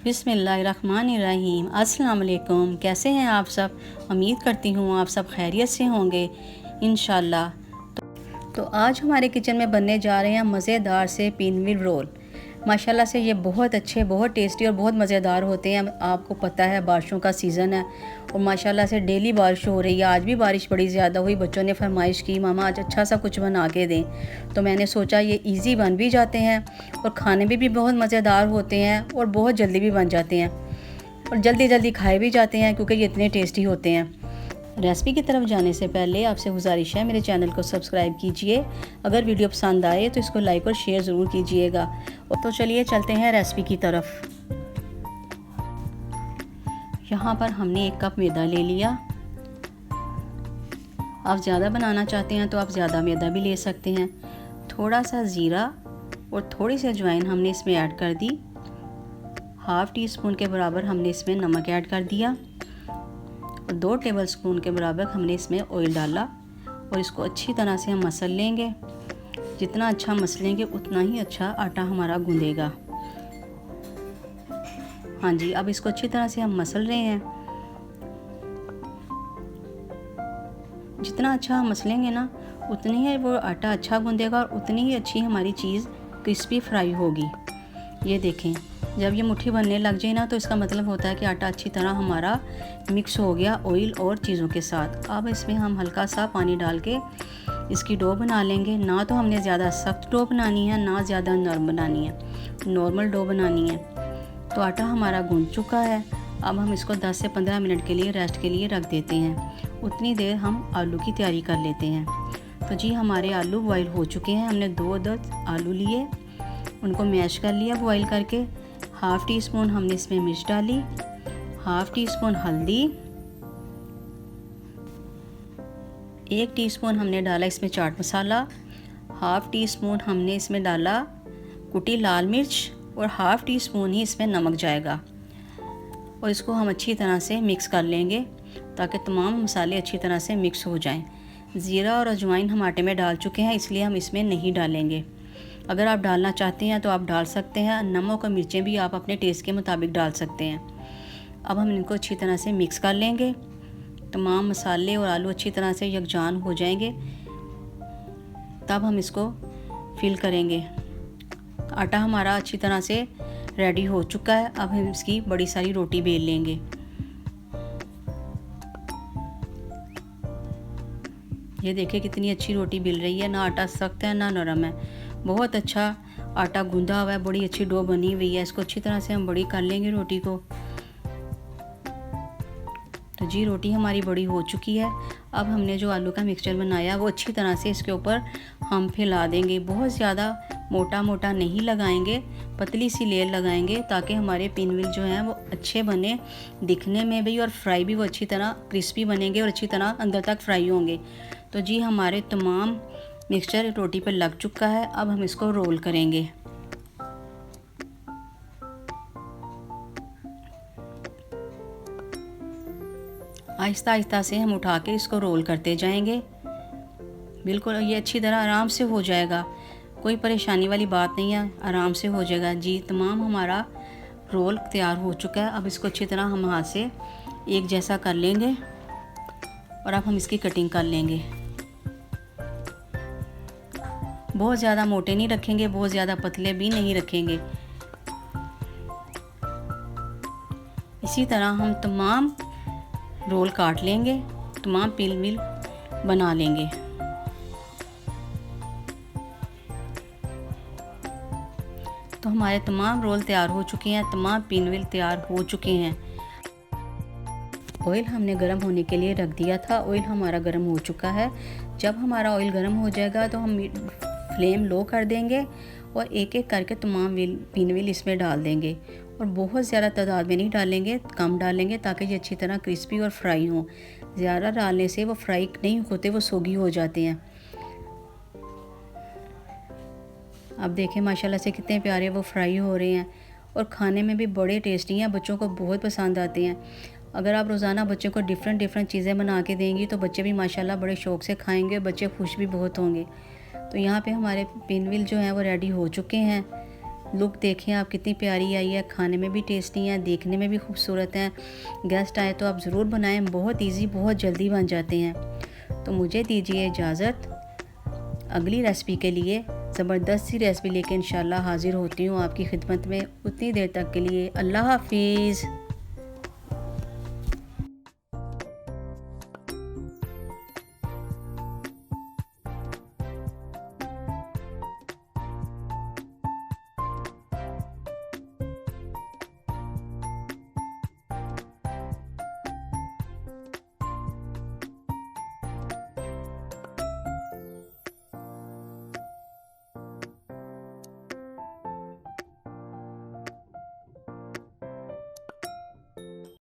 बिस्मिल्लाहिर्रहमानिर्रहीम। अस्सलाम वालेकुम। कैसे हैं आप सब? उम्मीद करती हूँ आप सब खैरियत से होंगे इंशाल्लाह। तो आज हमारे किचन में बनने जा रहे हैं मज़ेदार से पिनव्हील रोल। माशाल्लाह से ये बहुत अच्छे, बहुत टेस्टी और बहुत मज़ेदार होते हैं। आपको पता है बारिशों का सीज़न है और माशाल्लाह से डेली बारिश हो रही है। आज भी बारिश बड़ी ज़्यादा हुई। बच्चों ने फरमाइश की मामा आज अच्छा सा कुछ बना के दें, तो मैंने सोचा ये इजी बन भी जाते हैं और खाने में भी बहुत मज़ेदार होते हैं और बहुत जल्दी भी बन जाते हैं और जल्दी जल्दी खाए भी जाते हैं क्योंकि ये इतने टेस्टी होते हैं। रेसिपी की तरफ जाने से पहले आपसे गुजारिश है मेरे चैनल को सब्सक्राइब कीजिए। अगर वीडियो पसंद आए तो इसको लाइक और शेयर ज़रूर कीजिएगा। तो चलिए चलते हैं रेसिपी की तरफ। यहाँ पर हमने 1 कप मैदा ले लिया। आप ज़्यादा बनाना चाहते हैं तो आप ज़्यादा मैदा भी ले सकते हैं। थोड़ा सा ज़ीरा और थोड़ी सी अजवाइन हमने इसमें ऐड कर दी। 1/2 टीस्पून के बराबर हमने इसमें नमक ऐड कर दिया और 2 टेबलस्पून के बराबर हमने इसमें ऑयल डाला और इसको अच्छी तरह से हम मसल लेंगे। जितना अच्छा मसलेंगे उतना ही अच्छा आटा हमारा गूंदेगा। हाँ जी, अब इसको अच्छी तरह से हम मसल रहे हैं। जितना अच्छा हम मसलेंगे ना उतनी ही वो आटा अच्छा गूंदेगा और उतनी ही अच्छी हमारी चीज़ क्रिस्पी फ्राई होगी। ये देखें, जब ये मुट्ठी बनने लग जाए ना तो इसका मतलब होता है कि आटा अच्छी तरह हमारा मिक्स हो गया ऑयल और चीज़ों के साथ। अब इसमें हम हल्का सा पानी डाल के इसकी डो बना लेंगे। ना तो हमने ज़्यादा सख्त डो बनानी है ना ज़्यादा नरम बनानी है, नॉर्मल डो बनानी है। तो आटा हमारा गूंद चुका है। अब हम इसको 10 से 15 मिनट के लिए रेस्ट के लिए रख देते हैं। उतनी देर हम आलू की तैयारी कर लेते हैं। तो जी हमारे आलू बॉईल हो चुके हैं। हमने 2 अदद आलू लिए, उनको मैश कर लिया बॉईल करके। 1/2 टीस्पून हमने इसमें मिर्च डाली, 1/2 टीस्पून हल्दी, 1 टीस्पून हमने डाला इसमें चाट मसाला, 1/2 टीस्पून हमने इसमें डाला कुटी लाल मिर्च और 1/2 टीस्पून ही इसमें नमक जाएगा। और इसको हम अच्छी तरह से मिक्स कर लेंगे ताकि तमाम मसाले अच्छी तरह से मिक्स हो जाएं। ज़ीरा और अजवाइन हम आटे में डाल चुके हैं, इसलिए हम इसमें नहीं डालेंगे। अगर आप डालना चाहते हैं तो आप डाल सकते हैं। नमक और मिर्चें भी आप अपने टेस्ट के मुताबिक डाल सकते हैं। अब हम इनको अच्छी तरह से मिक्स कर लेंगे। तमाम मसाले और आलू अच्छी तरह से यकजान हो जाएंगे, तब हम इसको फिल करेंगे। आटा हमारा अच्छी तरह से रेडी हो चुका है। अब हम इसकी बड़ी सारी रोटी बेल लेंगे। ये देखिए कितनी अच्छी रोटी बेल रही है। ना आटा सख्त है ना नरम है, बहुत अच्छा आटा गूंदा हुआ है। बड़ी अच्छी डो बनी हुई है। इसको अच्छी तरह से हम बड़ी कर लेंगे रोटी को। तो जी रोटी हमारी बड़ी हो चुकी है। अब हमने जो आलू का मिक्सचर बनाया वो अच्छी तरह से इसके ऊपर हम फैला देंगे। बहुत ज़्यादा मोटा मोटा नहीं लगाएंगे, पतली सी लेयर लगाएंगे ताकि हमारे पिनव्हील जो हैं वो अच्छे बने दिखने में भी और फ्राई भी वो अच्छी तरह क्रिस्पी बनेंगे और अच्छी तरह अंदर तक फ्राई होंगे। तो जी हमारे तमाम मिक्सचर रोटी पर लग चुका है। अब हम इसको रोल करेंगे। आहिस्ता आहिस्ता से हम उठा के इसको रोल करते जाएंगे। बिल्कुल ये अच्छी तरह आराम से हो जाएगा, कोई परेशानी वाली बात नहीं है, आराम से हो जाएगा। जी तमाम हमारा रोल तैयार हो चुका है। अब इसको अच्छी तरह हम हाथ से एक जैसा कर लेंगे और अब हम इसकी कटिंग कर लेंगे। बहुत ज़्यादा मोटे नहीं रखेंगे, बहुत ज़्यादा पतले भी नहीं रखेंगे। इसी तरह हम तमाम रोल काट लेंगे, तमाम पिनव्हील बना लेंगे। तो हमारे तमाम रोल तैयार हो चुके हैं, तमाम पिनव्हील तैयार हो चुके हैं। ऑयल हमने गर्म होने के लिए रख दिया था। ऑयल हमारा गर्म हो चुका है। जब हमारा ऑयल गर्म हो जाएगा तो हम फ्लेम लो कर देंगे और एक एक करके तमाम पिनव्हील इसमें डाल देंगे। और बहुत ज़्यादा तादाद में नहीं डालेंगे, कम डालेंगे ताकि ये अच्छी तरह क्रिस्पी और फ्राई हों। ज़्यादा डालने से वो फ्राई नहीं होते, वो सोगी हो जाते हैं। अब देखें माशाल्लाह से कितने प्यारे वो फ्राई हो रहे हैं और खाने में भी बड़े टेस्टी हैं। बच्चों को बहुत पसंद आते हैं। अगर आप रोज़ाना बच्चों को डिफरेंट चीज़ें बना के देंगी तो बच्चे भी माशाल्लाह बड़े शौक़ से खाएंगे, बच्चे खुश भी बहुत होंगे। तो यहाँ पे हमारे पिनव्हील जो हैं वो रेडी हो चुके हैं। लुक देखें आप कितनी प्यारी आई है, खाने में भी टेस्टी हैं, देखने में भी खूबसूरत हैं। गेस्ट आए तो आप ज़रूर बनाएं, बहुत इजी, बहुत जल्दी बन जाते हैं। तो मुझे दीजिए इजाज़त, अगली रेसिपी के लिए ज़बरदस्त सी रेसिपी लेके इंशाल्लाह हाज़िर होती हूँ आपकी खिदमत में। उतनी देर तक के लिए अल्लाह हाफिज़।